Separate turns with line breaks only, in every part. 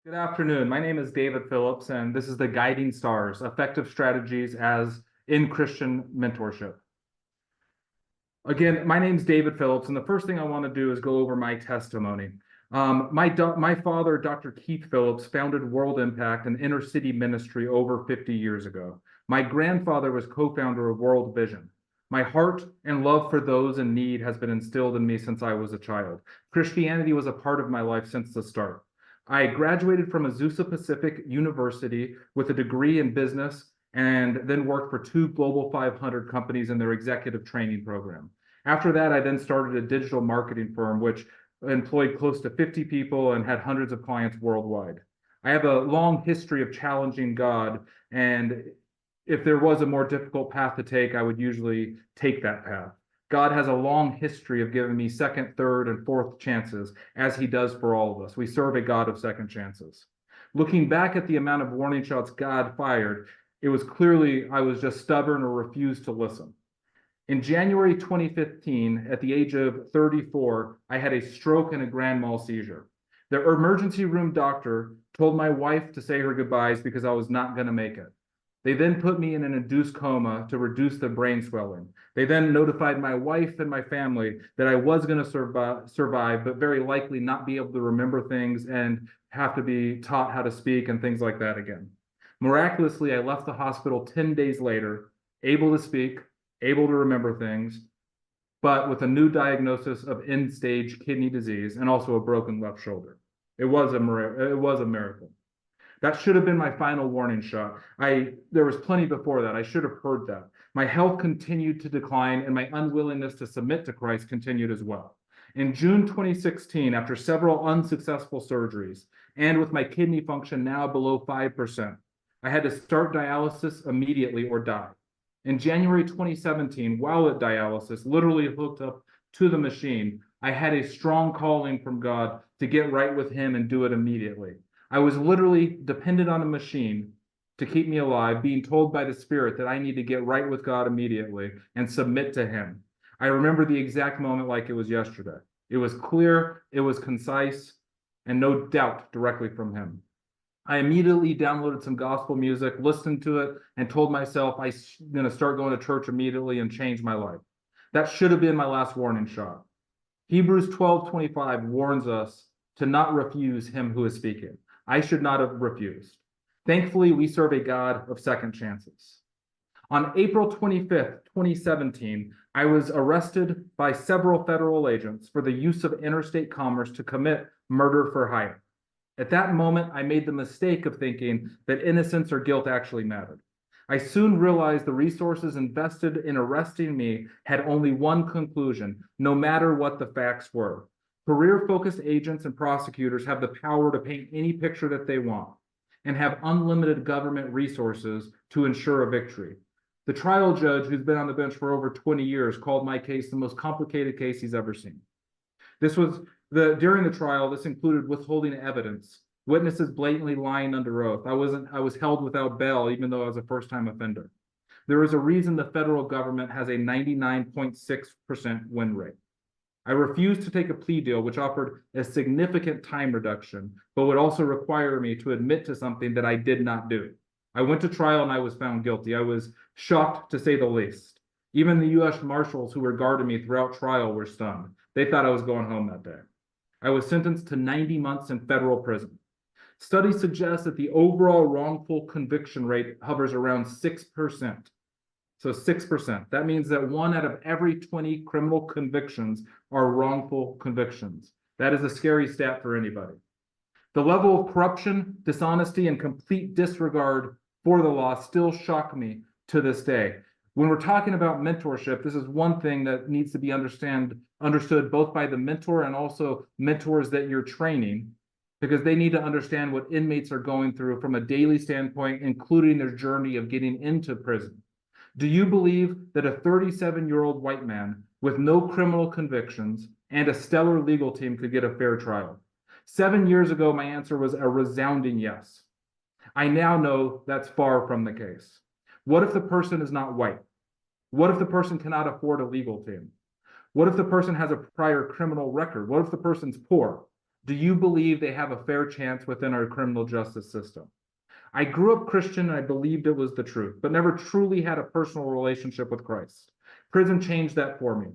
Good afternoon. My name is David Phillips, and this is the Guiding Stars, Effective Strategies as in Christian Mentorship. Again, my name is David Phillips, and the first thing I want to do is go over my testimony. My father, Dr. Keith Phillips, founded World Impact, an inner city ministry over 50 years ago. My grandfather was co-founder of World Vision. My heart and love for those in need has been instilled in me since I was a child. Christianity was a part of my life since the start. I graduated from Azusa Pacific University with a degree in business and then worked for two Global 500 companies in their executive training program. After that, I then started a digital marketing firm, which employed close to 50 people and had hundreds of clients worldwide. I have a long history of challenging God, and if there was a more difficult path to take, I would usually take that path. God has a long history of giving me second, third, and fourth chances, as he does for all of us. We serve a God of second chances. Looking back at the amount of warning shots God fired, it was clearly I was just stubborn or refused to listen. In January 2015, at the age of 34, I had a stroke and a grand mal seizure. The emergency room doctor told my wife to say her goodbyes because I was not going to make it. They then put me in an induced coma to reduce the brain swelling. They then notified my wife and my family that I was going to survive, but very likely not be able to remember things and have to be taught how to speak and things like that again. Miraculously, I left the hospital 10 days later, able to speak, able to remember things, but with a new diagnosis of end-stage kidney disease and also a broken left shoulder. It was a miracle. That should have been my final warning shot. There was plenty before that. I should have heard that. My health continued to decline, and my unwillingness to submit to Christ continued as well. In June 2016, after several unsuccessful surgeries, and with my kidney function now below 5%, I had to start dialysis immediately or die. In January 2017, while at dialysis, literally hooked up to the machine, I had a strong calling from God to get right with him and do it immediately. I was literally dependent on a machine to keep me alive, being told by the Spirit that I need to get right with God immediately and submit to him. I remember the exact moment like it was yesterday. It was clear, it was concise, and no doubt directly from him. I immediately downloaded some gospel music, listened to it, and told myself I'm going to start going to church immediately and change my life. That should have been my last warning shot. Hebrews 12:25 warns us to not refuse him who is speaking. I should not have refused. Thankfully, we serve a God of second chances. On April 25th, 2017, I was arrested by several federal agents for the use of interstate commerce to commit murder for hire. At that moment, I made the mistake of thinking that innocence or guilt actually mattered. I soon realized the resources invested in arresting me had only one conclusion, no matter what the facts were. Career-focused agents and prosecutors have the power to paint any picture that they want and have unlimited government resources to ensure a victory. The trial judge, who's been on the bench for over 20 years, called my case the most complicated case he's ever seen. During the trial, this included withholding evidence, witnesses blatantly lying under oath. I was held without bail, even though I was a first-time offender. There is a reason the federal government has a 99.6% win rate. I refused to take a plea deal, which offered a significant time reduction, but would also require me to admit to something that I did not do. I went to trial and I was found guilty. I was shocked, to say the least. Even the U.S. Marshals who were guarding me throughout trial were stunned. They thought I was going home that day. I was sentenced to 90 months in federal prison. Studies suggest that the overall wrongful conviction rate hovers around 6%. So 6%. That means that 1 out of every 20 criminal convictions are wrongful convictions. That is a scary stat for anybody. The level of corruption, dishonesty, and complete disregard for the law still shock me to this day. When we're talking about mentorship, this is one thing that needs to be understood both by the mentor and also mentors that you're training, because they need to understand what inmates are going through from a daily standpoint, including their journey of getting into prison. Do you believe that a 37-year-old white man with no criminal convictions and a stellar legal team could get a fair trial? 7 years ago, my answer was a resounding yes. I now know that's far from the case. What if the person is not white? What if the person cannot afford a legal team? What if the person has a prior criminal record? What if the person's poor? Do you believe they have a fair chance within our criminal justice system? I grew up Christian and I believed it was the truth, but never truly had a personal relationship with Christ. Prison changed that for me.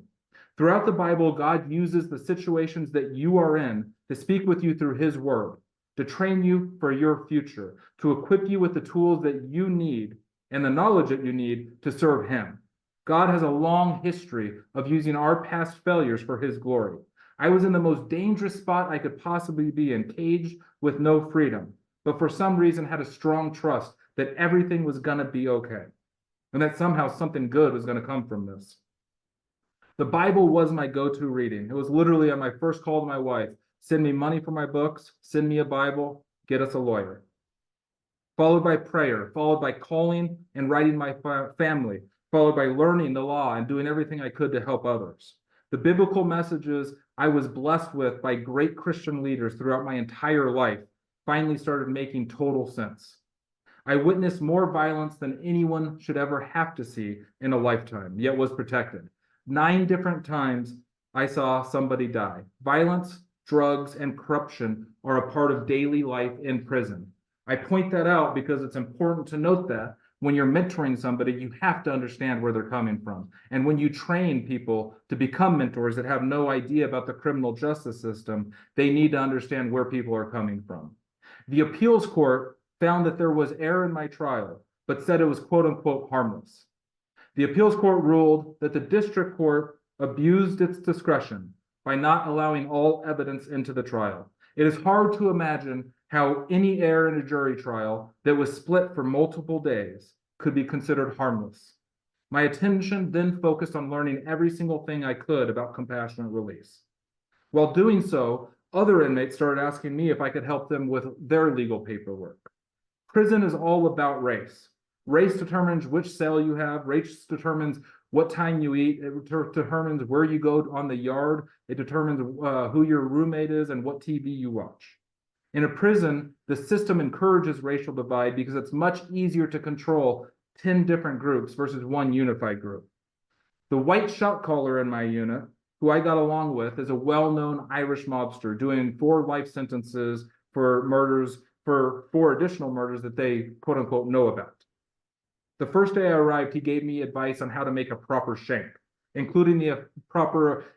Throughout the Bible, God uses the situations that you are in to speak with you through his word, to train you for your future, to equip you with the tools that you need and the knowledge that you need to serve him. God has a long history of using our past failures for his glory. I was in the most dangerous spot I could possibly be in, caged with no freedom, but for some reason had a strong trust that everything was going to be okay and that somehow something good was going to come from this. The Bible was my go-to reading. It was literally on my first call to my wife, send me money for my books, send me a Bible, get us a lawyer. Followed by prayer, followed by calling and writing my family, followed by learning the law and doing everything I could to help others. The biblical messages I was blessed with by great Christian leaders throughout my entire life finally started making total sense. I witnessed more violence than anyone should ever have to see in a lifetime, yet was protected. 9 different times I saw somebody die. Violence, drugs, and corruption are a part of daily life in prison. I point that out because it's important to note that when you're mentoring somebody, you have to understand where they're coming from. And when you train people to become mentors that have no idea about the criminal justice system, they need to understand where people are coming from. The appeals court found that there was error in my trial, but said it was quote unquote harmless. The appeals court ruled that the district court abused its discretion by not allowing all evidence into the trial. It is hard to imagine how any error in a jury trial that was split for multiple days could be considered harmless. My attention then focused on learning every single thing I could about compassionate release. While doing so, other inmates started asking me if I could help them with their legal paperwork. Prison is all about race. Race determines which cell you have. Race determines what time you eat. It determines where you go on the yard. It determines who your roommate is and what TV you watch. In a prison, the system encourages racial divide because it's much easier to control 10 different groups versus one unified group. The white shot caller in my unit, who I got along with, is a well-known Irish mobster doing 4 life sentences for murders, for 4 additional murders that they quote unquote know about. The first day I arrived, he gave me advice on how to make a proper shank, including the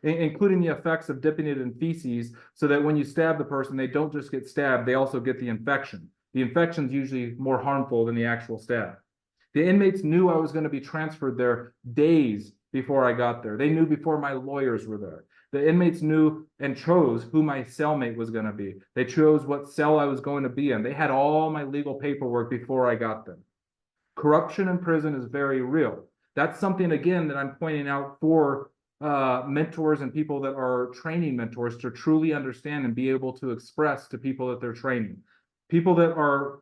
effects of dipping it in feces so that when you stab the person, they don't just get stabbed, they also get the infection. The infection is usually more harmful than the actual stab. The inmates knew I was going to be transferred there days before I got there. They knew before my lawyers were there. The inmates knew and chose who my cellmate was going to be. They chose what cell I was going to be in. They had all my legal paperwork before I got there. Corruption in prison is very real. That's something, again, that I'm pointing out for mentors and people that are training mentors to truly understand and be able to express to people that they're training. People that are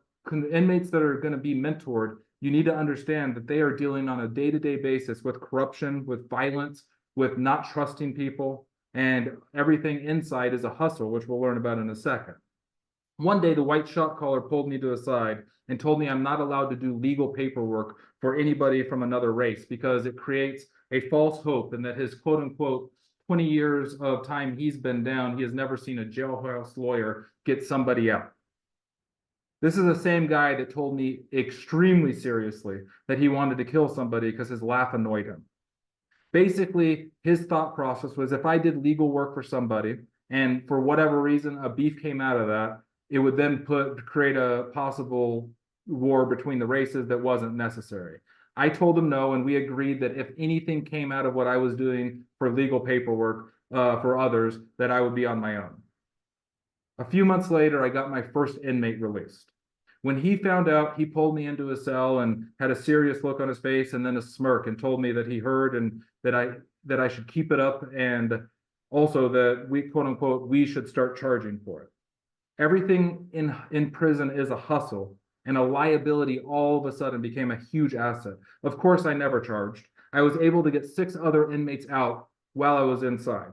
inmates that are going to be mentored, you need to understand that they are dealing on a day-to-day basis with corruption, with violence, with not trusting people, and everything inside is a hustle, which we'll learn about in a second. One day, the white shot caller pulled me to the side and told me I'm not allowed to do legal paperwork for anybody from another race because it creates a false hope, and that his quote unquote 20 years of time he's been down, he has never seen a jailhouse lawyer get somebody out. This is the same guy that told me extremely seriously that he wanted to kill somebody because his laugh annoyed him. Basically, his thought process was if I did legal work for somebody and for whatever reason a beef came out of that, it would then create a possible war between the races that wasn't necessary. I told him no, and we agreed that if anything came out of what I was doing for legal paperwork for others, that I would be on my own. A few months later, I got my first inmate released. When he found out, he pulled me into his cell and had a serious look on his face and then a smirk and told me that he heard and that I should keep it up, and also that we, quote unquote, we should start charging for it. Everything in prison is a hustle, and a liability all of a sudden became a huge asset. Of course, I never charged. I was able to get 6 other inmates out while I was inside.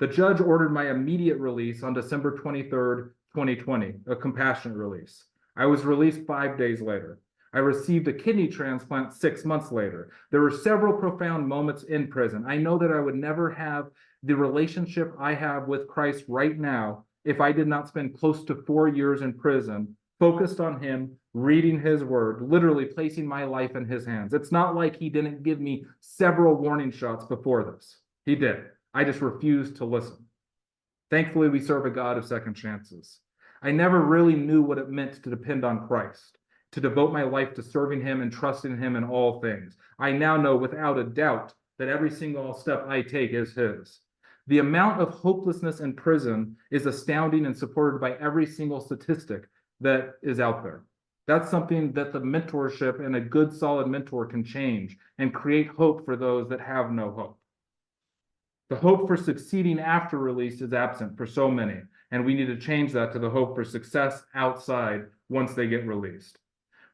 The judge ordered my immediate release on December 23rd, 2020, a compassionate release. I was released 5 days later. I received a kidney transplant 6 months later. There were several profound moments in prison. I know that I would never have the relationship I have with Christ right now if I did not spend close to 4 years in prison, focused on him, reading his word, literally placing my life in his hands. It's not like he didn't give me several warning shots before this. He did. I just refused to listen. Thankfully, we serve a God of second chances. I never really knew what it meant to depend on Christ, to devote my life to serving him and trusting him in all things. I now know without a doubt that every single step I take is his. The amount of hopelessness in prison is astounding and supported by every single statistic that is out there. That's something that the mentorship and a good, solid mentor can change and create hope for those that have no hope. The hope for succeeding after release is absent for so many, and we need to change that to the hope for success outside once they get released.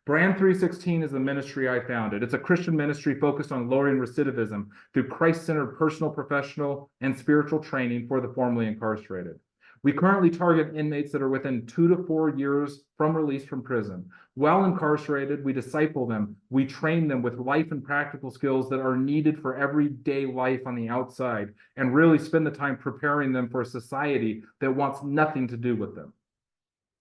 Brand 316 is the ministry I founded. It's a Christian ministry focused on lowering recidivism through Christ-centered personal, professional, and spiritual training for the formerly incarcerated. We currently target inmates that are within 2 to 4 years from release from prison. While incarcerated, we disciple them. We train them with life and practical skills that are needed for everyday life on the outside, and really spend the time preparing them for a society that wants nothing to do with them.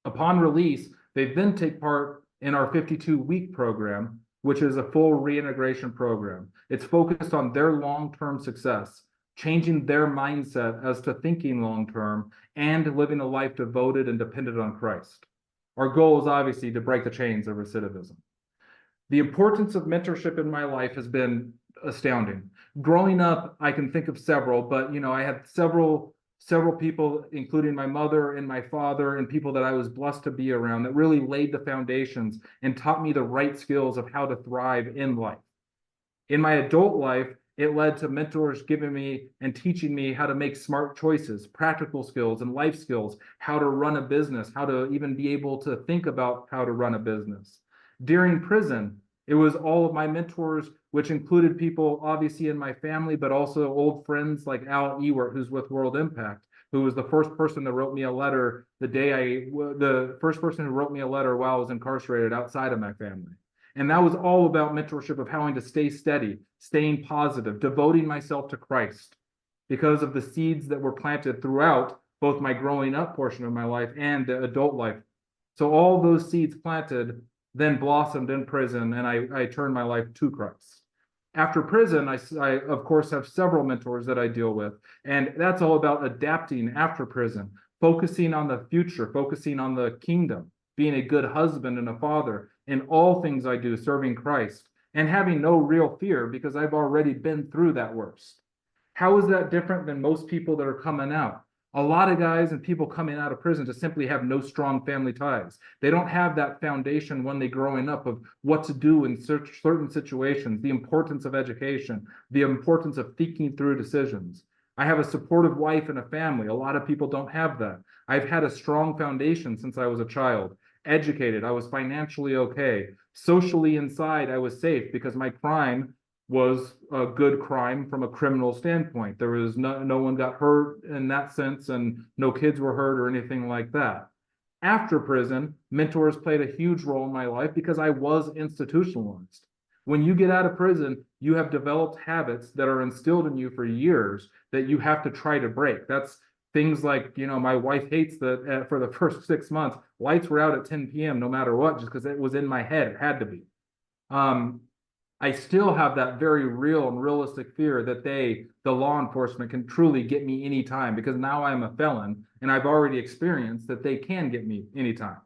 Upon release, they then take part in our 52-week program, which is a full reintegration program. It's focused on their long-term success, changing their mindset as to thinking long-term and living a life devoted and dependent on Christ. Our goal is obviously to break the chains of recidivism. The importance of mentorship in my life has been astounding. Growing up, I can think of several, but I had several people, including my mother and my father and people that I was blessed to be around, that really laid the foundations and taught me the right skills of how to thrive in life. In my adult life, it led to mentors giving me and teaching me how to make smart choices, practical skills and life skills, how to run a business, how to even be able to think about how to run a business. During prison, it was all of my mentors, which included people obviously in my family, but also old friends like Al Ewert, who's with World Impact, who was the first person that wrote me a letter the first person who wrote me a letter while I was incarcerated outside of my family. And that was all about mentorship of having to stay steady, staying positive, devoting myself to Christ because of the seeds that were planted throughout both my growing up portion of my life and the adult life. So all those seeds planted then blossomed in prison, and I turned my life to Christ. After prison, I of course have several mentors that I deal with, and that's all about adapting after prison, focusing on the future, focusing on the kingdom, being a good husband and a father, in all things I do, serving Christ, and having no real fear because I've already been through that worst. How is that different than most people that are coming out? A lot of guys and people coming out of prison just simply have no strong family ties. They don't have that foundation when they're growing up of what to do in certain situations, the importance of education, the importance of thinking through decisions. I have a supportive wife and a family. A lot of people don't have that. I've had a strong foundation since I was a child. Educated, I was financially okay. Socially inside, I was safe because my crime was a good crime from a criminal standpoint. There was no one got hurt in that sense, and no kids were hurt or anything like that. After prison, mentors played a huge role in my life because I was institutionalized. When you get out of prison, you have developed habits that are instilled in you for years that you have to try to break. That's things like, my wife hates that for the first 6 months, lights were out at 10 p.m. no matter what, just because it was in my head. It had to be. I still have that very real and realistic fear that the law enforcement, can truly get me anytime because now I'm a felon and I've already experienced that they can get me anytime.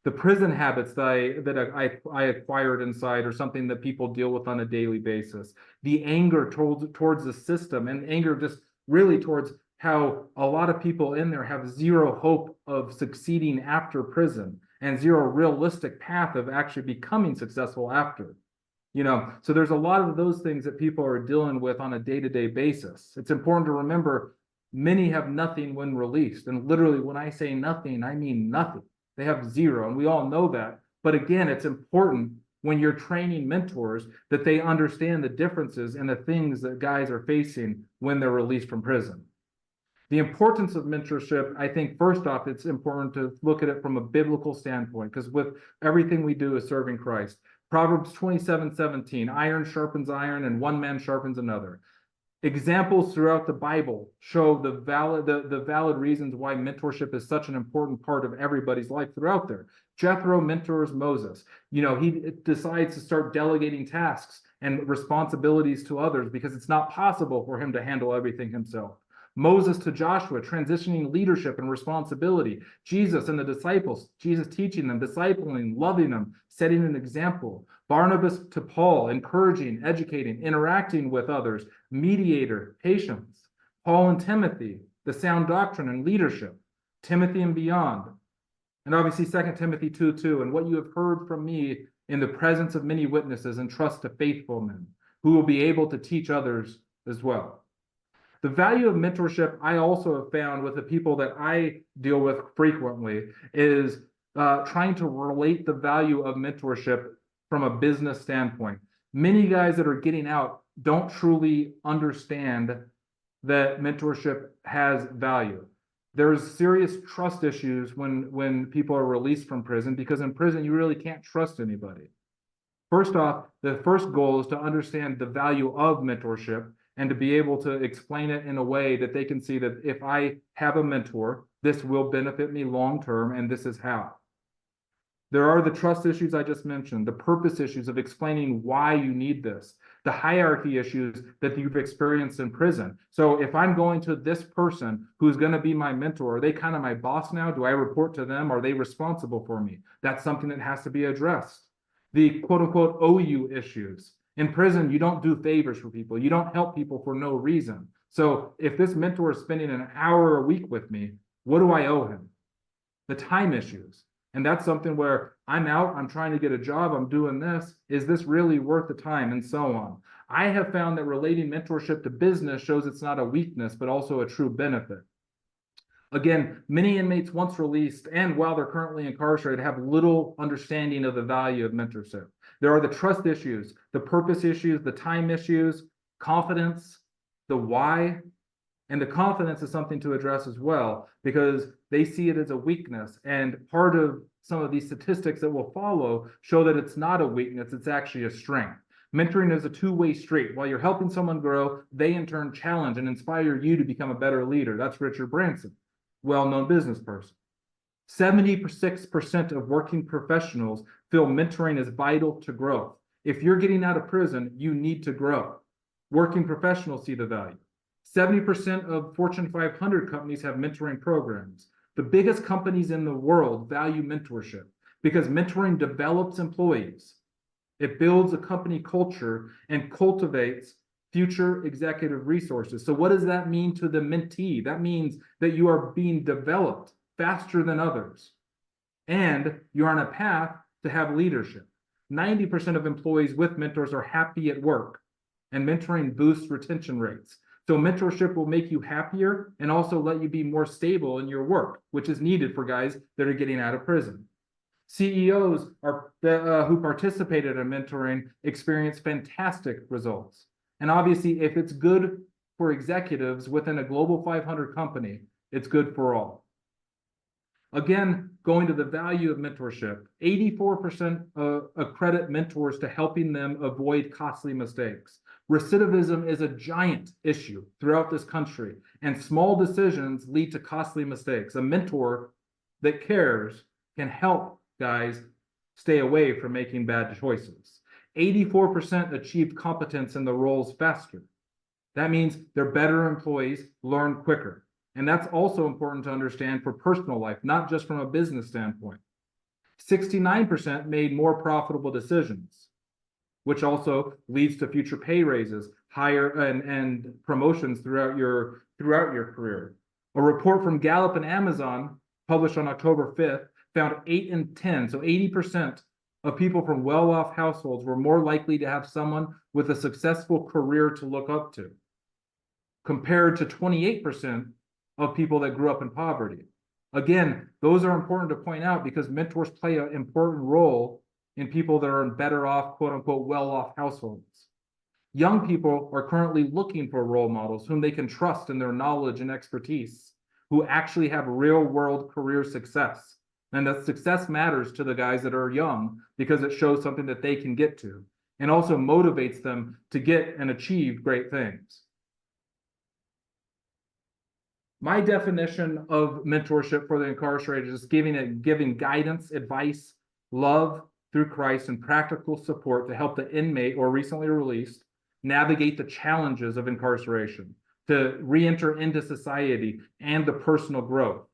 The prison habits that I acquired inside are something that people deal with on a daily basis. The anger towards the system, and anger just really towards how a lot of people in there have zero hope of succeeding after prison and zero realistic path of actually becoming successful after. So there's a lot of those things that people are dealing with on a day-to-day basis. It's important to remember many have nothing when released. And literally when I say nothing, I mean nothing. They have zero, and we all know that. But again, it's important when you're training mentors that they understand the differences and the things that guys are facing when they're released from prison. The importance of mentorship, I think, first off, it's important to look at it from a biblical standpoint, because with everything we do is serving Christ. Proverbs 27:17, iron sharpens iron and one man sharpens another. Examples throughout the Bible show the valid reasons why mentorship is such an important part of everybody's life throughout there. Jethro mentors Moses. He decides to start delegating tasks and responsibilities to others because it's not possible for him to handle everything himself. Moses to Joshua, transitioning leadership and responsibility. Jesus and the disciples, Jesus teaching them, discipling, loving them, setting an example. Barnabas to Paul, encouraging, educating, interacting with others, mediator, patience. Paul and Timothy, the sound doctrine and leadership. Timothy and beyond. And obviously 2 Timothy 2:2, and what you have heard from me in the presence of many witnesses, entrust to faithful men who will be able to teach others as well. The value of mentorship I also have found with the people that I deal with frequently is trying to relate the value of mentorship from a business standpoint. Many guys that are getting out don't truly understand that mentorship has value. There's serious trust issues when people are released from prison, because in prison you really can't trust anybody. First off, the first goal is to understand the value of mentorship and to be able to explain it in a way that they can see that if I have a mentor, this will benefit me long term, and this is how. There are the trust issues I just mentioned, the purpose issues of explaining why you need this, the hierarchy issues that you've experienced in prison. So if I'm going to this person who's going to be my mentor, are they kind of my boss now? Do I report to them? Are they responsible for me? That's something that has to be addressed. The quote unquote OU issues. In prison, you don't do favors for people. You don't help people for no reason. So if this mentor is spending an hour a week with me, what do I owe him? The time issues. And that's something where I'm out, I'm trying to get a job, I'm doing this. Is this really worth the time? And so on. I have found that relating mentorship to business shows it's not a weakness, but also a true benefit. Again, many inmates once released and while they're currently incarcerated have little understanding of the value of mentorship. There are the trust issues, the purpose issues, the time issues, confidence, the why. And the confidence is something to address as well, because they see it as a weakness. And part of some of these statistics that will follow show that it's not a weakness, it's actually a strength. Mentoring is a two-way street. While you're helping someone grow, they in turn challenge and inspire you to become a better leader. That's Richard Branson, well-known business person. 76% of working professionals feel mentoring is vital to growth. If you're getting out of prison, you need to grow. Working professionals see the value. 70% of Fortune 500 companies have mentoring programs. The biggest companies in the world value mentorship because mentoring develops employees. It builds a company culture and cultivates future executive resources. So what does that mean to the mentee? That means that you are being developed faster than others, and you're on a path to have leadership. 90% of employees with mentors are happy at work, and mentoring boosts retention rates. So mentorship will make you happier and also let you be more stable in your work, which is needed for guys that are getting out of prison. CEOs who participated in mentoring experience fantastic results. And obviously, if it's good for executives within a global 500 company, it's good for all. Again, going to the value of mentorship, 84% accredit mentors to helping them avoid costly mistakes. Recidivism is a giant issue throughout this country, and small decisions lead to costly mistakes. A mentor that cares can help guys stay away from making bad choices. 84% achieve competence in the roles faster. That means they're better employees, learn quicker. And that's also important to understand for personal life, not just from a business standpoint. 69% made more profitable decisions, which also leads to future pay raises, higher and promotions throughout your career. A report from Gallup and Amazon published on October 5th found 8 in 10, so 80% of people from well-off households were more likely to have someone with a successful career to look up to, compared to 28% of people that grew up in poverty. Again, those are important to point out because mentors play an important role in people that are in better off, quote unquote, well-off households. Young people are currently looking for role models whom they can trust in their knowledge and expertise, who actually have real-world career success. And that success matters to the guys that are young because it shows something that they can get to and also motivates them to get and achieve great things. My definition of mentorship for the incarcerated is giving guidance, advice, love through Christ, and practical support to help the inmate or recently released navigate the challenges of incarceration, to re-enter into society and the personal growth.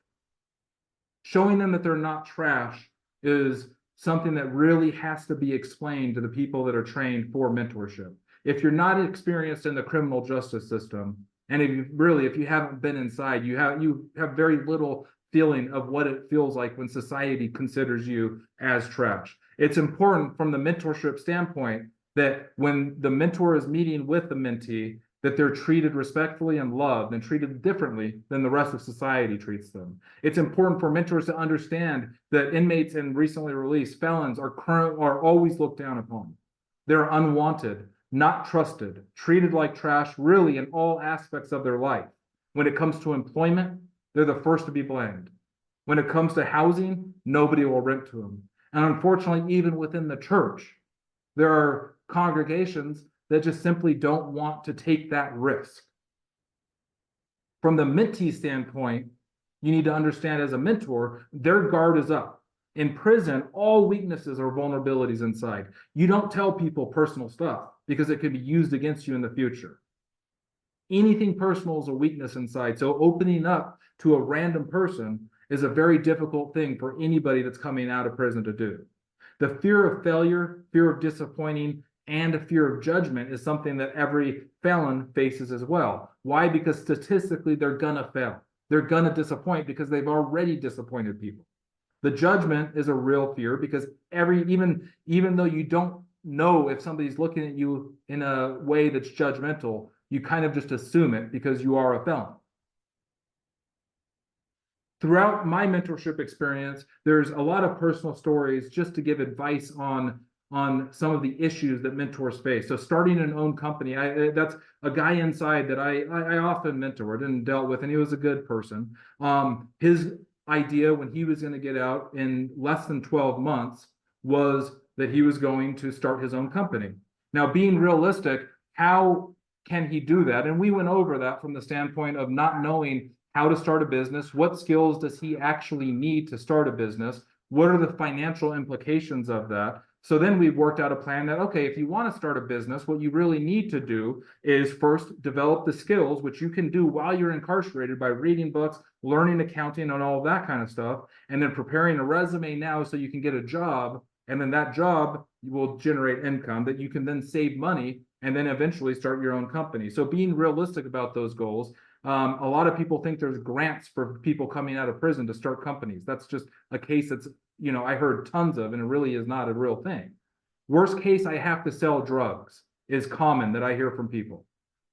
Showing them that they're not trash is something that really has to be explained to the people that are trained for mentorship. If you're not experienced in the criminal justice system, and if you haven't been inside, you have very little feeling of what it feels like when society considers you as trash. It's important from the mentorship standpoint that when the mentor is meeting with the mentee, that they're treated respectfully and loved and treated differently than the rest of society treats them. It's important for mentors to understand that inmates and recently released felons are always looked down upon. They're unwanted, not trusted, treated like trash really in all aspects of their life. When it comes to employment, they're the first to be blamed. When it comes to housing, nobody will rent to them. And unfortunately, even within the church, there are congregations that just simply don't want to take that risk. From the mentee standpoint, you need to understand as a mentor, their guard is up. In prison, all weaknesses are vulnerabilities inside. You don't tell people personal stuff because it could be used against you in the future. Anything personal is a weakness inside. So opening up to a random person is a very difficult thing for anybody that's coming out of prison to do. The fear of failure, fear of disappointing, and a fear of judgment is something that every felon faces as well. Why? Because statistically, they're gonna fail. They're gonna disappoint because they've already disappointed people. The judgment is a real fear because even though you don't know if somebody's looking at you in a way that's judgmental, you kind of just assume it because you are a felon. Throughout my mentorship experience, there's a lot of personal stories just to give advice on some of the issues that mentors face. So starting an own company, that's a guy inside that I often mentored and dealt with, and he was a good person. His idea when he was going to get out in less than 12 months was that he was going to start his own company. Now, being realistic, how can he do that? And we went over that from the standpoint of not knowing how to start a business, what skills does he actually need to start a business, what are the financial implications of that? So then we worked out a plan that, okay, if you want to start a business, what you really need to do is first develop the skills, which you can do while you're incarcerated by reading books, learning accounting and all of that kind of stuff, and then preparing a resume now so you can get a job, and then that job will generate income that you can then save money and then eventually start your own company. So being realistic about those goals. A lot of people think there's grants for people coming out of prison to start companies. That's just a case that's, I heard tons of, and it really is not a real thing. Worst case, I have to sell drugs is common that I hear from people.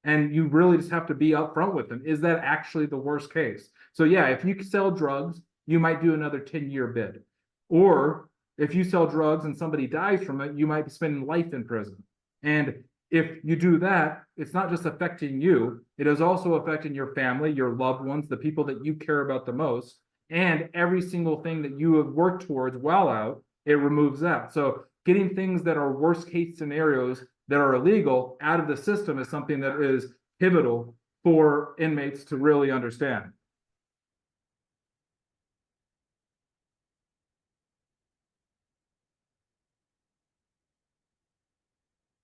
And you really just have to be upfront with them. Is that actually the worst case? So yeah, if you sell drugs, you might do another 10-year bid. Or if you sell drugs and somebody dies from it, you might be spending life in prison. And if you do that, it's not just affecting you, it is also affecting your family, your loved ones, the people that you care about the most, and every single thing that you have worked towards while out, it removes that. So getting things that are worst case scenarios that are illegal out of the system is something that is pivotal for inmates to really understand.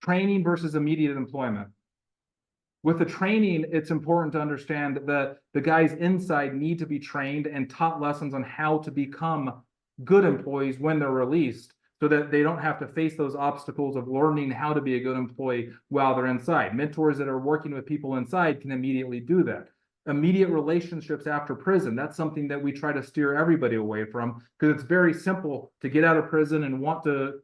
Training versus immediate employment. With the training, it's important to understand that the guys inside need to be trained and taught lessons on how to become good employees when they're released so that they don't have to face those obstacles of learning how to be a good employee while they're inside. Mentors that are working with people inside can immediately do that. Immediate relationships after prison, that's something that we try to steer everybody away from because it's very simple to get out of prison and want to,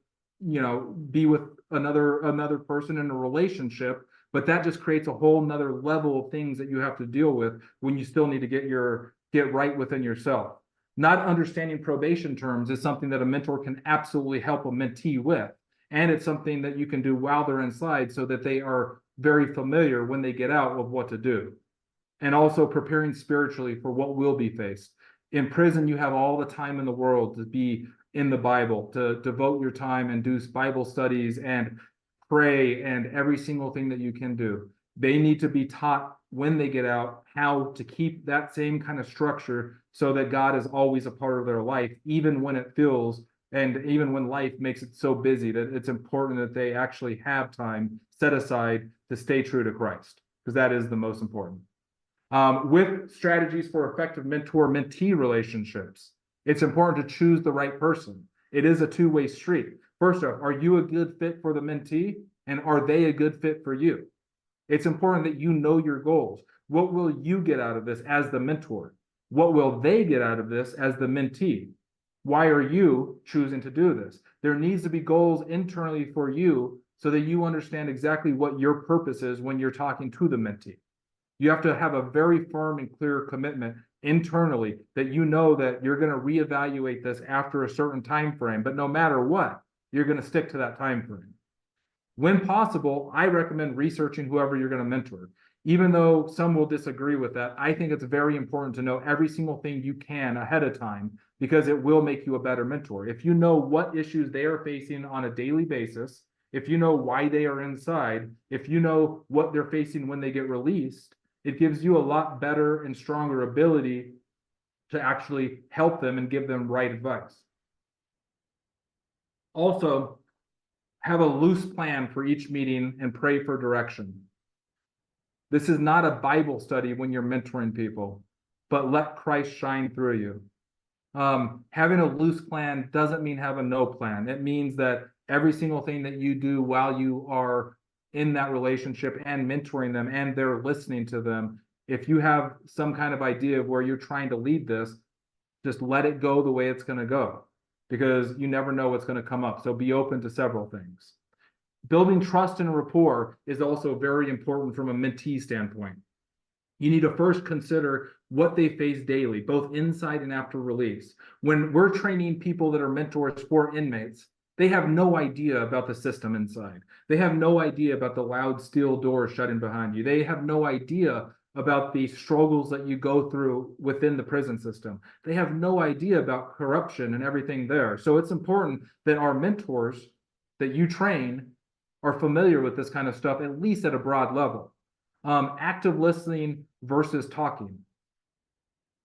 be with another person in a relationship, but that just creates a whole nother level of things that you have to deal with when you still need to get right within yourself. Not understanding probation terms is something that a mentor can absolutely help a mentee with. And it's something that you can do while they're inside so that they are very familiar when they get out with what to do. And also preparing spiritually for what will be faced. In prison, you have all the time in the world to be in the Bible, to devote your time and do Bible studies and pray and every single thing that you can do. They need to be taught when they get out, how to keep that same kind of structure so that God is always a part of their life, even when it feels and even when life makes it so busy that it's important that they actually have time set aside to stay true to Christ, because that is the most important. With strategies for effective mentor-mentee relationships, it's important to choose the right person. It is a two-way street. First off, are you a good fit for the mentee, and are they a good fit for you? It's important that you know your goals. What will you get out of this as the mentor? What will they get out of this as the mentee? Why are you choosing to do this? There needs to be goals internally for you so that you understand exactly what your purpose is when you're talking to the mentee. You have to have a very firm and clear commitment internally that you know that you're going to reevaluate this after a certain time frame, but no matter what, you're going to stick to that time frame. When possible, I recommend researching whoever you're going to mentor. Even though some will disagree with that, I think it's very important to know every single thing you can ahead of time, because it will make you a better mentor. If you know what issues they are facing on a daily basis, if you know why they are inside, if you know what they're facing when they get released, it gives you a lot better and stronger ability to actually help them and give them right advice. Also, have a loose plan for each meeting and pray for direction. This is not a Bible study when you're mentoring people, but let Christ shine through you. Having a loose plan doesn't mean have a no plan. It means that every single thing that you do while you are in that relationship and mentoring them and they're listening to them, if you have some kind of idea of where you're trying to lead this, just let it go the way it's going to go, because you never know what's going to come up. So be open to several things. Building trust and rapport is also very important from a mentee standpoint. You need to first consider what they face daily, both inside and after release. When we're training people that are mentors for inmates, they have no idea about the system inside. They have no idea about the loud steel doors shutting behind you. They have no idea about the struggles that you go through within the prison system. They have no idea about corruption and everything there. So it's important that our mentors that you train are familiar with this kind of stuff, at least at a broad level. Active listening versus talking.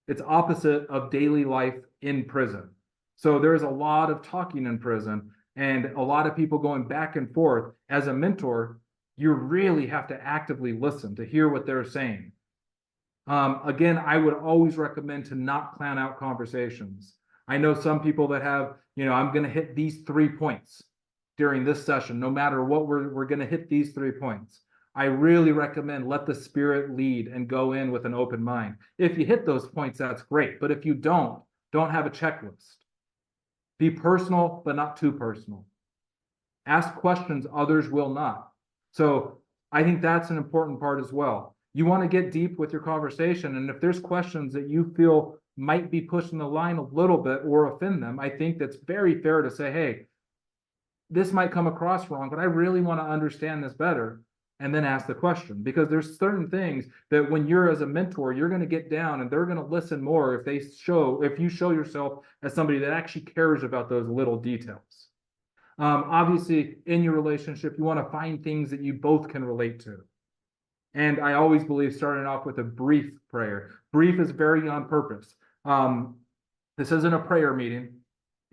It's opposite of daily life in prison. So there's a lot of talking in prison and a lot of people going back and forth. As a mentor, you really have to actively listen to hear what they're saying. Again, I would always recommend to not plan out conversations. I know some people that have, I'm going to hit these 3 points during this session. No matter what, we're going to hit these 3 points. I really recommend let the Spirit lead and go in with an open mind. If you hit those points, that's great. But if you don't have a checklist. Be personal, but not too personal. Ask questions others will not. So I think that's an important part as well. You want to get deep with your conversation. And if there's questions that you feel might be pushing the line a little bit or offend them, I think that's very fair to say, hey, this might come across wrong, but I really want to understand this better. And then ask the question, because there's certain things that when you're as a mentor, you're going to get down and they're going to listen more if you show yourself as somebody that actually cares about those little details. Obviously, in your relationship, you want to find things that you both can relate to. And I always believe starting off with a brief prayer. Brief is very on purpose. This isn't a prayer meeting.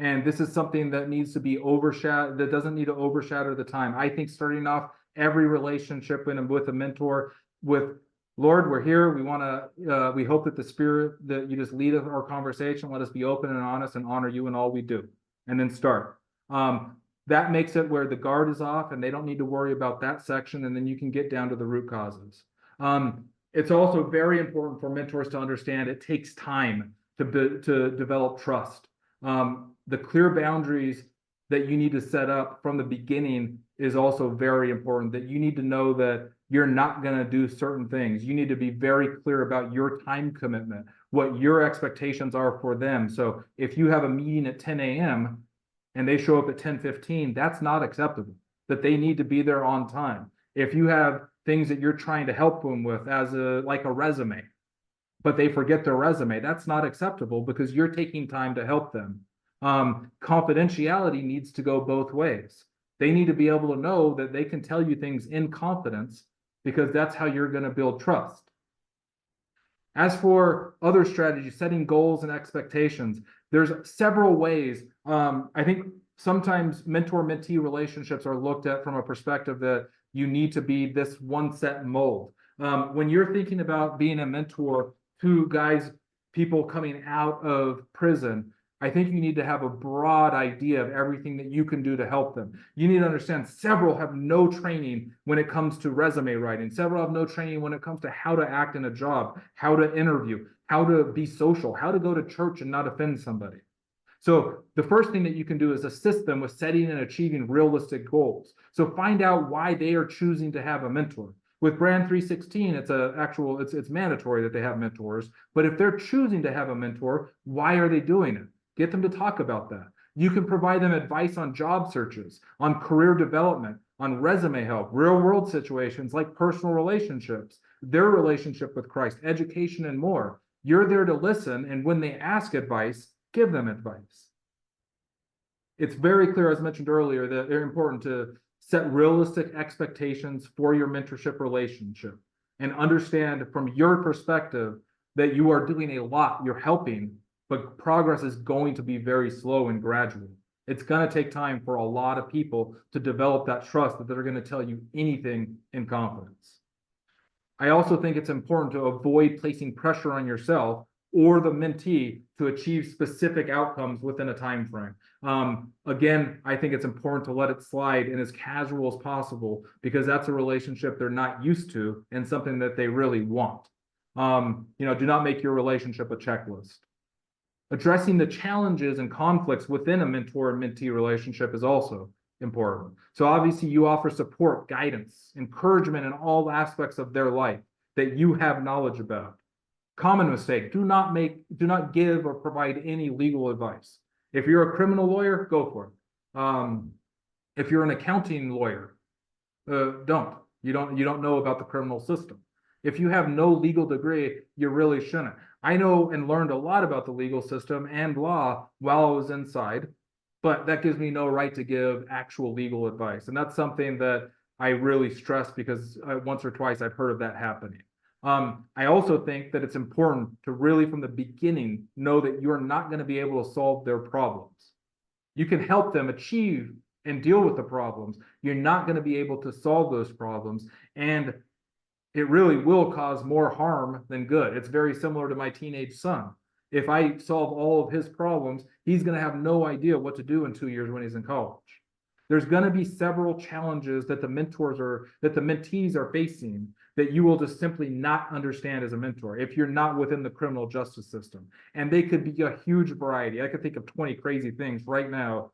And this is something that needs to be overshadowed, that doesn't need to overshadow the time. I think starting off every relationship with a mentor with, Lord, we're here. We hope that the Spirit, that you just lead our conversation. Let us be open and honest and honor you in all we do. And then start. That makes it where the guard is off and they don't need to worry about that section. And then you can get down to the root causes. It's also very important for mentors to understand it takes time to develop trust. The clear boundaries that you need to set up from the beginning is also very important, that you need to know that you're not going to do certain things. You need to be very clear about your time commitment, what your expectations are for them. So if you have a meeting at 10 a.m. and they show up at 10:15, that's not acceptable, that they need to be there on time. If you have things that you're trying to help them with like a resume, but they forget their resume, that's not acceptable because you're taking time to help them. Confidentiality needs to go both ways. They need to be able to know that they can tell you things in confidence, because that's how you're going to build trust. As for other strategies, setting goals and expectations, there's several ways. I think sometimes mentor-mentee relationships are looked at from a perspective that you need to be this one set mold. When you're thinking about being a mentor to people coming out of prison, I think you need to have a broad idea of everything that you can do to help them. You need to understand several have no training when it comes to resume writing. Several have no training when it comes to how to act in a job, how to interview, how to be social, how to go to church and not offend somebody. So the first thing that you can do is assist them with setting and achieving realistic goals. So find out why they are choosing to have a mentor. With Brand 316, it's mandatory that they have mentors. But if they're choosing to have a mentor, why are they doing it? Get them to talk about that. You can provide them advice on job searches, on career development, on resume help, real world situations like personal relationships, their relationship with Christ, education, and more. You're there to listen, and when they ask advice, give them advice. It's very clear, as mentioned earlier, that they're important to set realistic expectations for your mentorship relationship and understand from your perspective that you are doing a lot, you're helping, but progress is going to be very slow and gradual. It's going to take time for a lot of people to develop that trust that they're going to tell you anything in confidence. I also think it's important to avoid placing pressure on yourself or the mentee to achieve specific outcomes within a time frame. Again, I think it's important to let it slide and as casual as possible because that's a relationship they're not used to and something that they really want. Do not make your relationship a checklist. Addressing the challenges and conflicts within a mentor and mentee relationship is also important. So obviously you offer support, guidance, encouragement in all aspects of their life that you have knowledge about. Common mistake, do not give or provide any legal advice. If you're a criminal lawyer, go for it. If you're an accounting lawyer, don't. You don't know about the criminal system. If you have no legal degree, you really shouldn't. I know and learned a lot about the legal system and law while I was inside, but that gives me no right to give actual legal advice. And that's something that I really stress because once or twice I've heard of that happening. I also think that it's important to really from the beginning know that you're not going to be able to solve their problems. You can help them achieve and deal with the problems. You're not going to be able to solve those problems. And it really will cause more harm than good. It's very similar to my teenage son. If I solve all of his problems, he's going to have no idea what to do in 2 years when he's in college. There's going to be several challenges that the mentees are facing that you will just simply not understand as a mentor if you're not within the criminal justice system. And they could be a huge variety. I could think of 20 crazy things right now,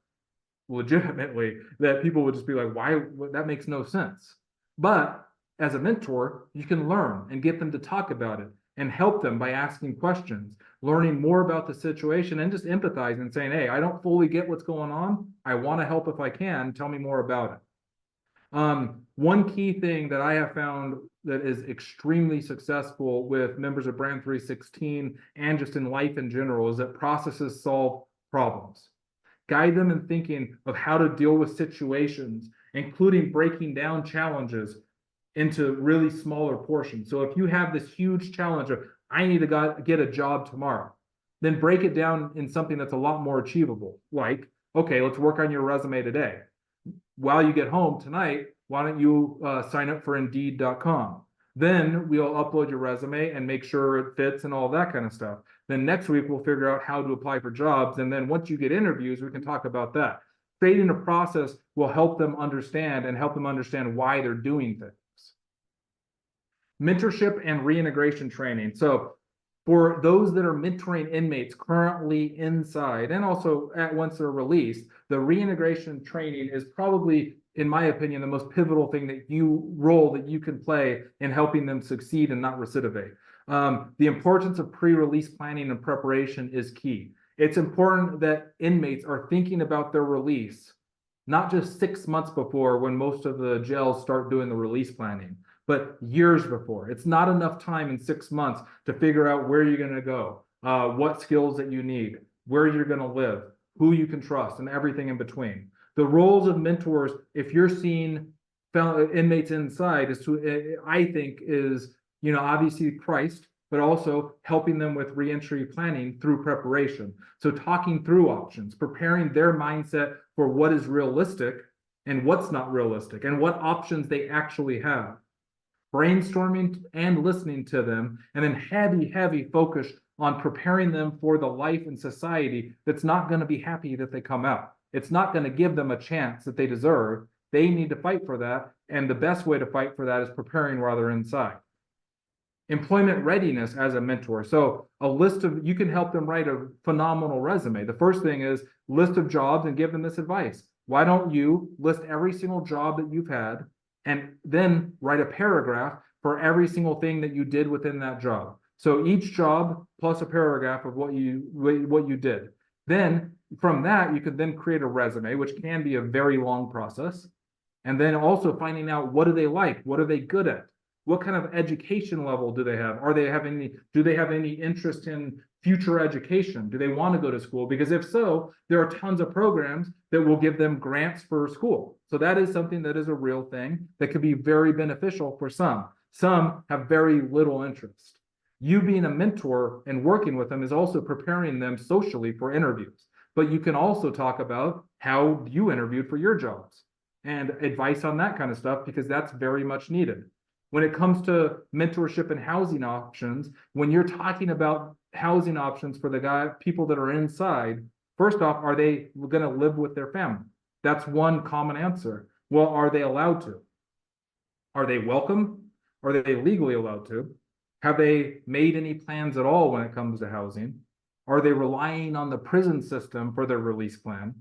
legitimately, that people would just be like, why? That makes no sense. But as a mentor, you can learn and get them to talk about it and help them by asking questions, learning more about the situation and just empathizing and saying, hey, I don't fully get what's going on. I want to help if I can. Tell me more about it. One key thing that I have found that is extremely successful with members of Brand 316 and just in life in general is that processes solve problems. Guide them in thinking of how to deal with situations, including breaking down challenges into really smaller portions. So if you have this huge challenge of, I need to get a job tomorrow, then break it down in something that's a lot more achievable. Like, okay, let's work on your resume today. While you get home tonight, why don't you sign up for Indeed.com? Then we'll upload your resume and make sure it fits and all that kind of stuff. Then next week, we'll figure out how to apply for jobs. And then once you get interviews, we can talk about that. Creating a process will help them understand why they're doing things. Mentorship and reintegration training. So for those that are mentoring inmates currently inside and also once they're released, the reintegration training is probably, in my opinion, the most pivotal thing that you can play in helping them succeed and not recidivate. The importance of pre-release planning and preparation is key. It's important that inmates are thinking about their release, not just 6 months before when most of the jails start doing the release planning, but years before. It's not enough time in 6 months to figure out where you're going to go, what skills that you need, where you're going to live, who you can trust, and everything in between. The roles of mentors, if you're seeing inmates inside, I think is, obviously Christ, but also helping them with reentry planning through preparation. So talking through options, preparing their mindset for what is realistic and what's not realistic, and what options they actually have. Brainstorming and listening to them, and then heavy focus on preparing them for the life and society that's not going to be happy that they come out. It's not going to give them a chance that they deserve. They need to fight for that, and the best way to fight for that is preparing while they're inside. Employment readiness as a mentor. So a list of, you can help them write a phenomenal resume. The first thing is list of jobs and give them this advice. Why don't you list every single job that you've had, and then write a paragraph for every single thing that you did within that job. So each job plus a paragraph of what you did. Then from that, you could then create a resume, which can be a very long process. And then also finding out, what do they like? What are they good at? What kind of education level do they have? Do they have any interest in future education? Do they want to go to school? Because if so, there are tons of programs that will give them grants for school. So that is something that is a real thing that could be very beneficial for some. Some have very little interest. You being a mentor and working with them is also preparing them socially for interviews. But you can also talk about how you interviewed for your jobs and advice on that kind of stuff, because that's very much needed. When it comes to mentorship and housing options, when you're talking about housing options for the people that are inside, first off, are they going to live with their family? That's one common answer. Well, are they allowed to? Are they welcome? Are they legally allowed to? Have they made any plans at all when it comes to housing? Are they relying on the prison system for their release plan?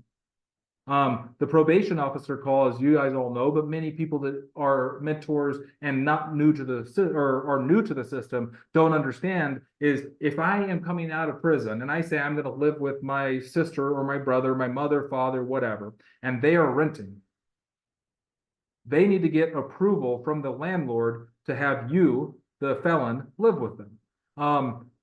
The probation officer call, as you guys all know, but many people that are mentors and not new to the or new to the system don't understand, is if I am coming out of prison and I say I'm going to live with my sister or my brother, my mother, father, whatever, and they are renting, they need to get approval from the landlord to have you, the felon, live with them.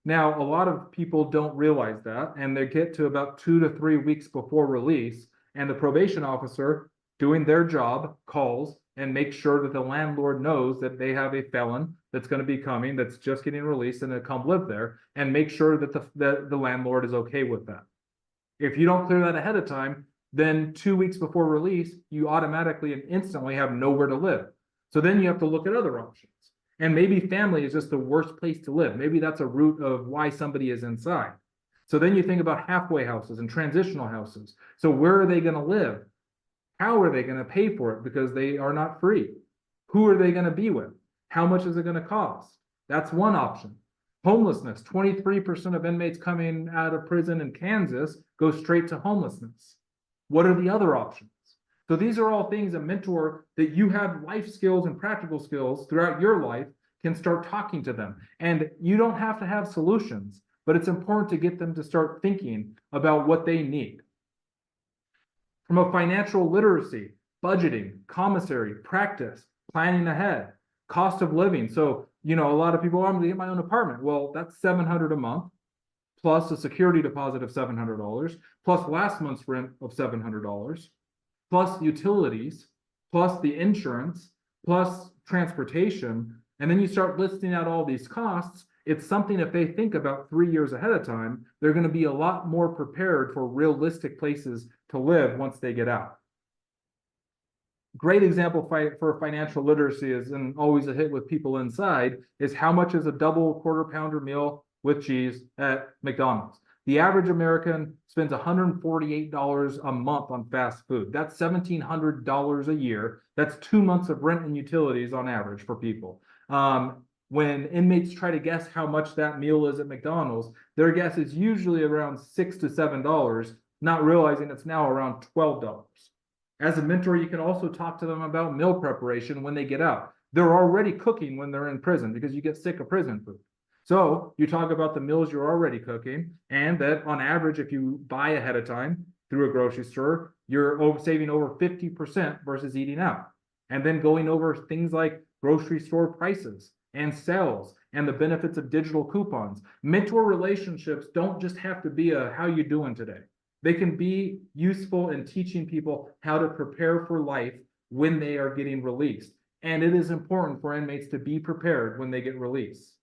Now, a lot of people don't realize that, and they get to about 2 to 3 weeks before release, and the probation officer doing their job calls and makes sure that the landlord knows that they have a felon that's going to be coming, that's just getting released, and to come live there, and make sure that the landlord is okay with that. If you don't clear that ahead of time, then 2 weeks before release, you automatically and instantly have nowhere to live. So then you have to look at other options. And maybe family is just the worst place to live. Maybe that's a root of why somebody is inside. So then you think about halfway houses and transitional houses. So where are they going to live? How are they going to pay for it? Because they are not free. Who are they going to be with? How much is it going to cost? That's one option. Homelessness. 23% of inmates coming out of prison in Kansas go straight to homelessness. What are the other options? So these are all things a mentor that you have life skills and practical skills throughout your life can start talking to them. And you don't have to have solutions, but it's important to get them to start thinking about what they need. From a financial literacy, budgeting, commissary, practice, planning ahead, cost of living. So, a lot of people, I'm going to get my own apartment. Well, that's $700 a month, plus a security deposit of $700, plus last month's rent of $700, plus utilities, plus the insurance, plus transportation. And then you start listing out all these costs. It's something, if they think about 3 years ahead of time, they're going to be a lot more prepared for realistic places to live once they get out. Great example for financial literacy is, and always a hit with people inside, is how much is a double quarter pounder meal with cheese at McDonald's. The average American spends $148 a month on fast food. That's $1,700 a year. That's 2 months of rent and utilities on average for people. When inmates try to guess how much that meal is at McDonald's, their guess is usually around $6 to $7, not realizing it's now around $12. As a mentor, you can also talk to them about meal preparation when they get out. They're already cooking when they're in prison because you get sick of prison food. So you talk about the meals you're already cooking, and that on average, if you buy ahead of time through a grocery store, you're saving over 50% versus eating out. And then going over things like grocery store prices and sales and the benefits of digital coupons. Mentor relationships don't just have to be a how you doing today. They can be useful in teaching people how to prepare for life when they are getting released. And it is important for inmates to be prepared when they get released.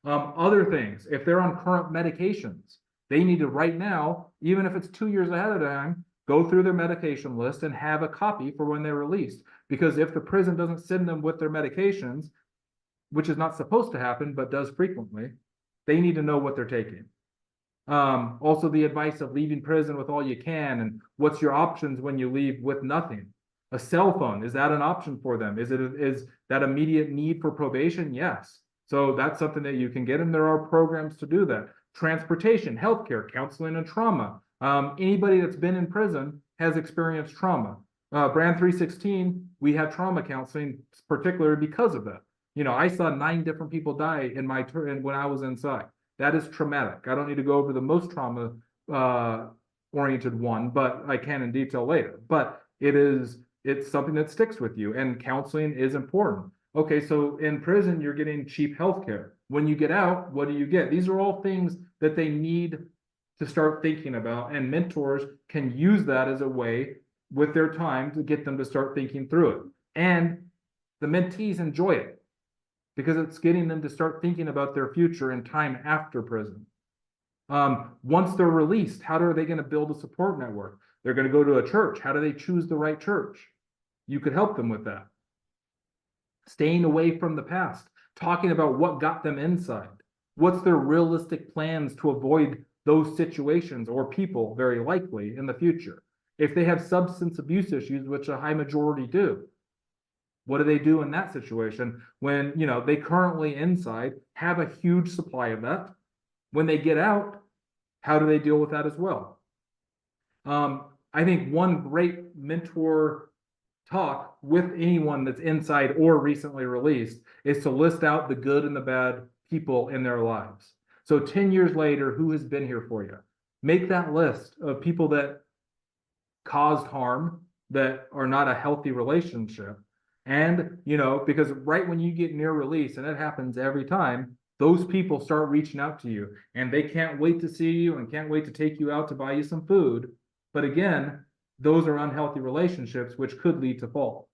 Other things, if they're on current medications, they need to right now, even if it's 2 years ahead of time, go through their medication list and have a copy for when they're released. Because if the prison doesn't send them with their medications, which is not supposed to happen, but does frequently, they need to know what they're taking. Also the advice of leaving prison with all you can, and what's your options when you leave with nothing. A cell phone, is that an option for them? Is that immediate need for probation? Yes. So that's something that you can get, and there are programs to do that. Transportation, healthcare, counseling, and trauma. Anybody that's been in prison has experienced trauma. Brand 316, we have trauma counseling, particularly because of that. You know, I saw 9 different people die in my turn when I was inside. That is traumatic. I don't need to go over the most trauma oriented one, but I can in detail later. But it's something that sticks with you, and counseling is important. Okay, so in prison, you're getting cheap healthcare. When you get out, what do you get? These are all things that they need to start thinking about, and mentors can use that as a way with their time to get them to start thinking through it. And the mentees enjoy it because it's getting them to start thinking about their future and time after prison. Once they're released, how are they going to build a support network? They're going to go to a church. How do they choose the right church? You could help them with that. Staying away from the past, talking about what got them inside. What's their realistic plans to avoid those situations or people, very likely, in the future? If they have substance abuse issues, which a high majority do, what do they do in that situation when, you know, they currently inside have a huge supply of that? When they get out, how do they deal with that as well? I think one great mentor talk with anyone that's inside or recently released is to list out the good and the bad people in their lives. So 10 years later, who has been here for you? Make that list of people that caused harm, that are not a healthy relationship. And, you know, because right when you get near release, and it happens every time, those people start reaching out to you, and they can't wait to see you and can't wait to take you out to buy you some food. But again, those are unhealthy relationships, which could lead to fault.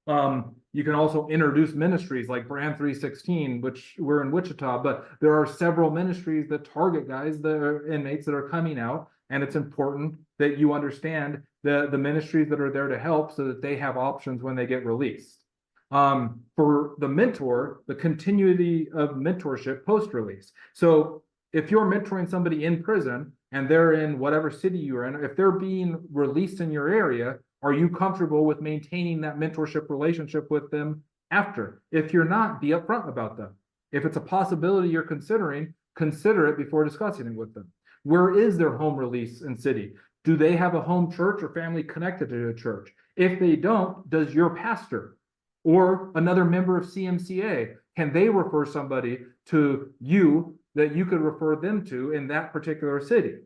You can also introduce ministries like Brand 316, which we're in Wichita, but there are several ministries that target guys that are inmates that are coming out, and it's important that you understand the ministries that are there to help so that they have options when they get released. For the mentor, the continuity of mentorship post-release. So if you're mentoring somebody in prison and they're in whatever city you're in, if they're being released in your area, are you comfortable with maintaining that mentorship relationship with them after? If you're not, be upfront about that. If it's a possibility you're considering, consider it before discussing it with them. Where is their home release in city? Do they have a home church or family connected to a church? If they don't, does your pastor or another member of CMCA, can they refer somebody to you that you could refer them to in that particular city?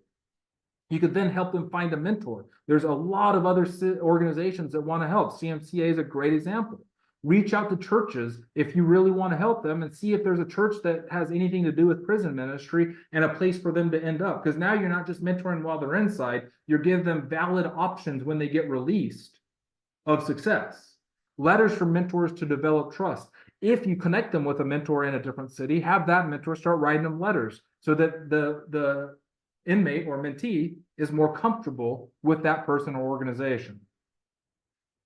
You could then help them find a mentor. There's a lot of other organizations that want to help. CMCA is a great example. Reach out to churches if you really want to help them, and see if there's a church that has anything to do with prison ministry and a place for them to end up. Because now you're not just mentoring while they're inside, you're giving them valid options when they get released of success. Letters from mentors to develop trust. If you connect them with a mentor in a different city, have that mentor start writing them letters so that the inmate or mentee is more comfortable with that person or organization.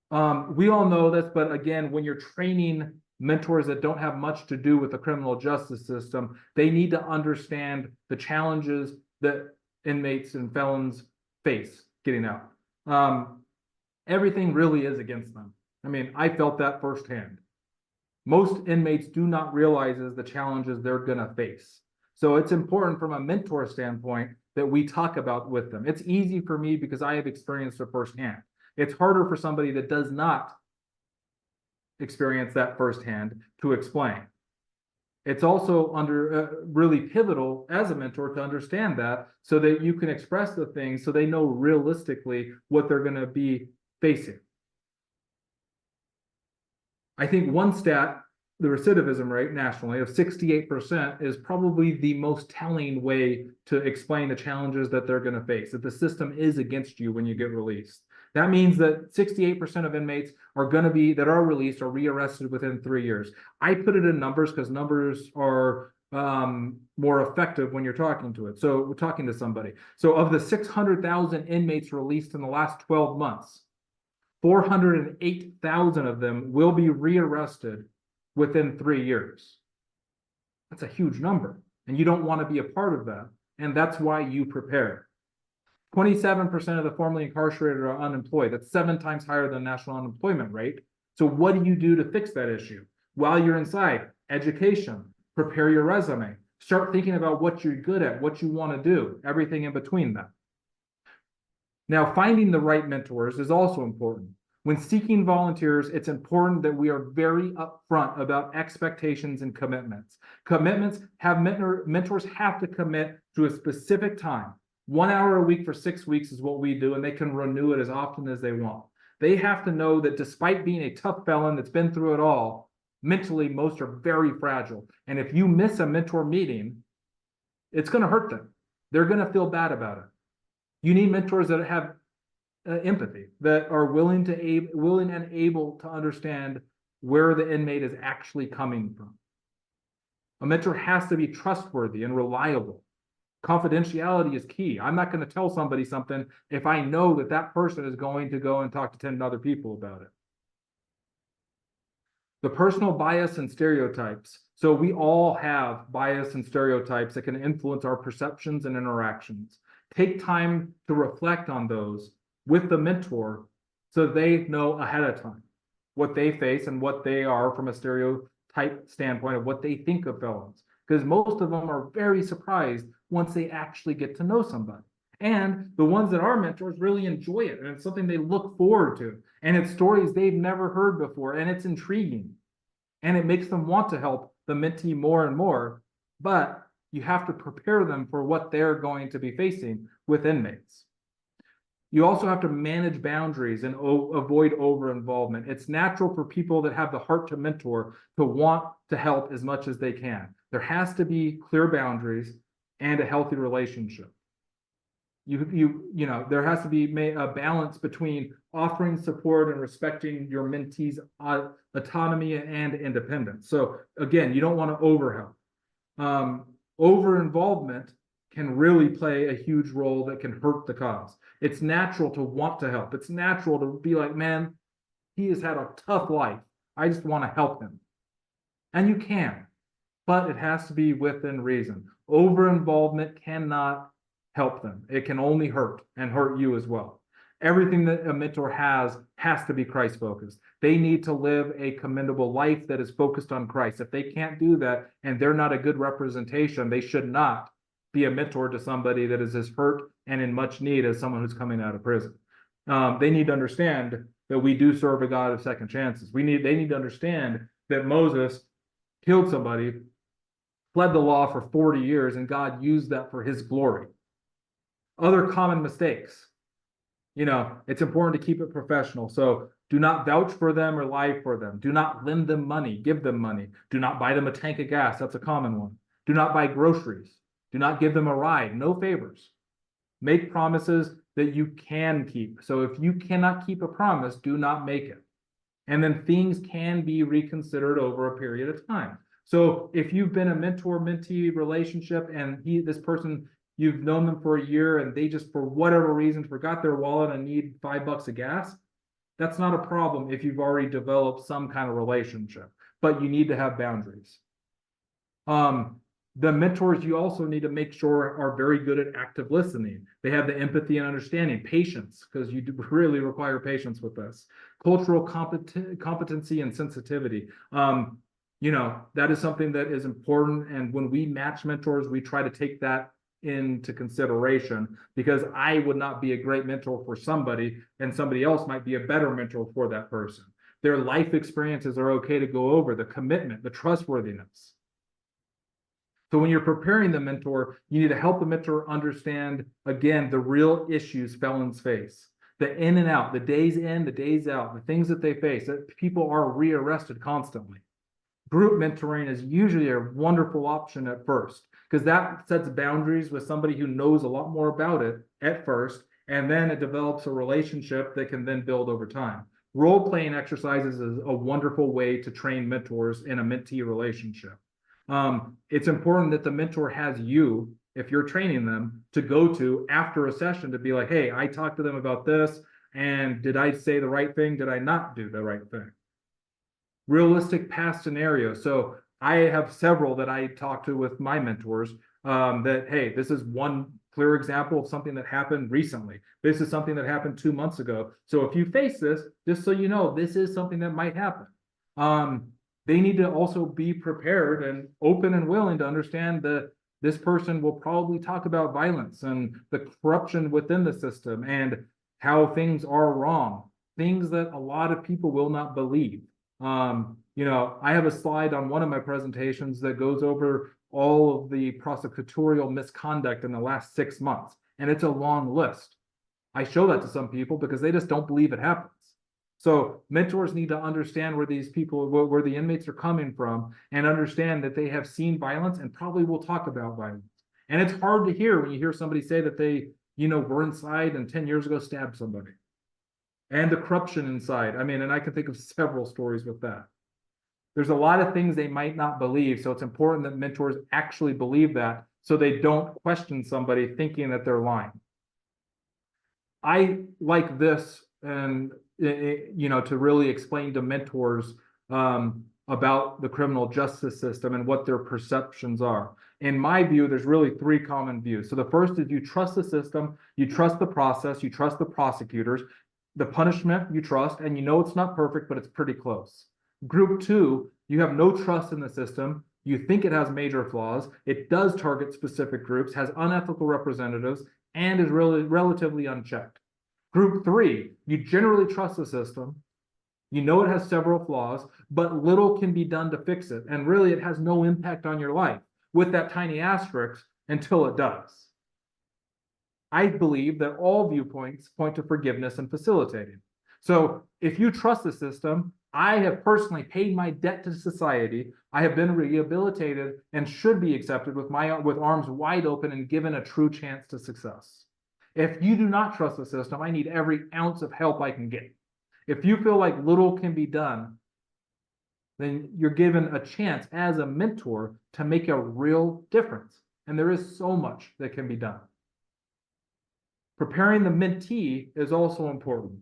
We all know this, but again, when you're training mentors that don't have much to do with the criminal justice system, they need to understand the challenges that inmates and felons face getting out. Everything really is against them. I mean, I felt that firsthand. Most inmates do not realize the challenges they're going to face. So it's important from a mentor standpoint that we talk about with them. It's easy for me because I have experienced it firsthand. It's harder for somebody that does not experience that firsthand to explain. It's also really pivotal as a mentor to understand that so that you can express the things so they know realistically what they're going to be facing. I think one stat, the recidivism rate nationally of 68% is probably the most telling way to explain the challenges that they're going to face, that the system is against you when you get released. That means that 68% of inmates that are released are rearrested within 3 years. I put it in numbers because numbers are more effective when you're talking to it. So we're talking to somebody. So of the 600,000 inmates released in the last 12 months, 408,000 of them will be rearrested within 3 years. That's a huge number, and you don't want to be a part of that. And that's why you prepare. 27% of the formerly incarcerated are unemployed. That's 7 times higher than the national unemployment rate. So what do you do to fix that issue? While you're inside, education, prepare your resume, start thinking about what you're good at, what you want to do, everything in between that. Now, finding the right mentors is also important. When seeking volunteers, it's important that we are very upfront about expectations and commitments. Mentors have to commit to a specific time. 1 hour a week for 6 weeks is what we do, and they can renew it as often as they want. They have to know that despite being a tough felon that's been through it all, mentally, most are very fragile. And if you miss a mentor meeting, it's going to hurt them. They're going to feel bad about it. You need mentors that have empathy, that are willing and able to understand where the inmate is actually coming from. A mentor has to be trustworthy and reliable. Confidentiality is key. I'm not going to tell somebody something if I know that that person is going to go and talk to 10 other people about it. The personal bias and stereotypes. So we all have bias and stereotypes that can influence our perceptions and interactions. Take time to reflect on those with the mentor so they know ahead of time what they face and what they are from a stereotype standpoint of what they think of felons. Because most of them are very surprised once they actually get to know somebody. And the ones that are mentors really enjoy it, and it's something they look forward to. And it's stories they've never heard before, and it's intriguing. And it makes them want to help the mentee more and more, but you have to prepare them for what they're going to be facing with inmates. You also have to manage boundaries and avoid over-involvement. It's natural for people that have the heart to mentor to want to help as much as they can. There has to be clear boundaries and a healthy relationship. There has to be a balance between offering support and respecting your mentee's autonomy and independence. So again, you don't want to overhelp. Over-involvement can really play a huge role that can hurt the cause. It's natural to want to help. It's natural to be like, man, he has had a tough life. I just want to help him. And you can, but it has to be within reason. Over-involvement cannot help them. It can only hurt and hurt you as well. Everything that a mentor has to be Christ-focused. They need to live a commendable life that is focused on Christ. If they can't do that and they're not a good representation, they should not be a mentor to somebody that is as hurt and in much need as someone who's coming out of prison. They need to understand that we do serve a God of second chances. They need to understand that Moses killed somebody, fled the law for 40 years, and God used that for his glory. Other common mistakes. It's important to keep it professional. So do not vouch for them or lie for them. Do not lend them money, give them money. Do not buy them a tank of gas. That's a common one. Do not buy groceries. Do not give them a ride. No favors. Make promises that you can keep. So if you cannot keep a promise, do not make it. And then things can be reconsidered over a period of time. So if you've been a mentor-mentee relationship and this person, you've known them for a year and they just, for whatever reason, forgot their wallet and need $5 of gas, that's not a problem if you've already developed some kind of relationship, but you need to have boundaries. The mentors you also need to make sure are very good at active listening. They have the empathy and understanding, patience, because you do really require patience with this. Cultural competency and sensitivity. That is something that is important. And when we match mentors, we try to take that into consideration, because I would not be a great mentor for somebody and somebody else might be a better mentor for that person. Their life experiences are okay to go over, the commitment, the trustworthiness. So when you're preparing the mentor, you need to help the mentor understand, again, the real issues felons face, the in and out, the days in, the days out, the things that they face, that people are rearrested constantly. Group mentoring is usually a wonderful option at first, because that sets boundaries with somebody who knows a lot more about it at first, And then it develops a relationship that can then build over time. Role-playing exercises is a wonderful way to train mentors in a mentee relationship. It's important that the mentor has you, if you're training them, to go to after a session to be like, hey, I talked to them about this, and did I say the right thing? Did I not do the right thing? Realistic past scenarios. So I have several that I talk to with my mentors that, hey, this is one clear example of something that happened recently. This is something that happened 2 months ago. So if you face this, just so you know, this is something that might happen. They need to also be prepared and open and willing to understand that this person will probably talk about violence and the corruption within the system and how things are wrong, things that a lot of people will not believe. I have a slide on one of my presentations that goes over all of the prosecutorial misconduct in the last 6 months, and it's a long list. I show that to some people because they just don't believe it happens. So mentors need to understand where these people, where the inmates are coming from, and understand that they have seen violence and probably will talk about violence. And it's hard to hear when you hear somebody say that they, were inside and 10 years ago stabbed somebody. And the corruption inside. I mean, and I can think of several stories with that. There's a lot of things they might not believe. So it's important that mentors actually believe that so they don't question somebody thinking that they're lying. I like this and, to really explain to mentors about the criminal justice system and what their perceptions are. In my view, there's really 3 common views. So the first is you trust the system, you trust the process, you trust the prosecutors, the punishment you trust, and it's not perfect, but it's pretty close. Group 2, you have no trust in the system. You think it has major flaws. It does target specific groups, has unethical representatives, and is really relatively unchecked. Group 3, you generally trust the system. You know it has several flaws, but little can be done to fix it. And really, it has no impact on your life with that tiny asterisk until it does. I believe that all viewpoints point to forgiveness and facilitating. So if you trust the system, I have personally paid my debt to society. I have been rehabilitated and should be accepted with arms wide open and given a true chance to success. If you do not trust the system, I need every ounce of help I can get. If you feel like little can be done, then you're given a chance as a mentor to make a real difference. And there is so much that can be done. Preparing the mentee is also important.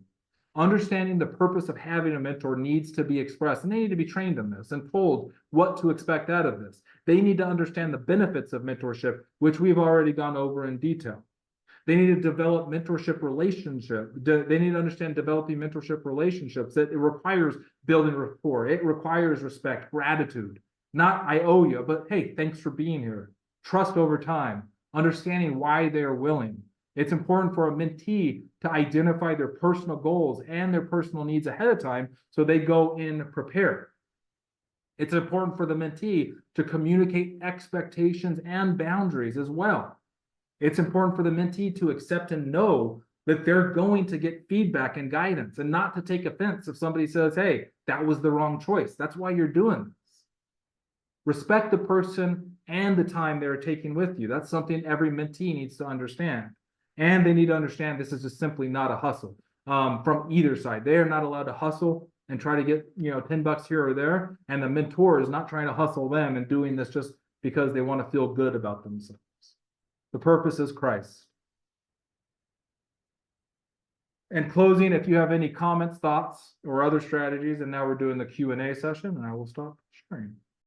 Understanding the purpose of having a mentor needs to be expressed, and they need to be trained in this and told what to expect out of this. They need to understand the benefits of mentorship, which we've already gone over in detail. They need to develop mentorship relationship. They need to understand developing mentorship relationships. That it requires building rapport. It requires respect, gratitude. Not I owe you, but hey, thanks for being here. Trust over time. Understanding why they are willing. It's important for a mentee to identify their personal goals and their personal needs ahead of time so they go in prepared. It's important for the mentee to communicate expectations and boundaries as well. It's important for the mentee to accept and know that they're going to get feedback and guidance and not to take offense if somebody says, hey, that was the wrong choice. That's why you're doing this. Respect the person and the time they're taking with you. That's something every mentee needs to understand. And they need to understand this is just simply not a hustle from either side. They are not allowed to hustle and try to get $10 here or there. And the mentor is not trying to hustle them and doing this just because they want to feel good about themselves. The purpose is Christ. In closing, if you have any comments, thoughts, or other strategies, and now we're doing the Q&A session, and I will stop sharing.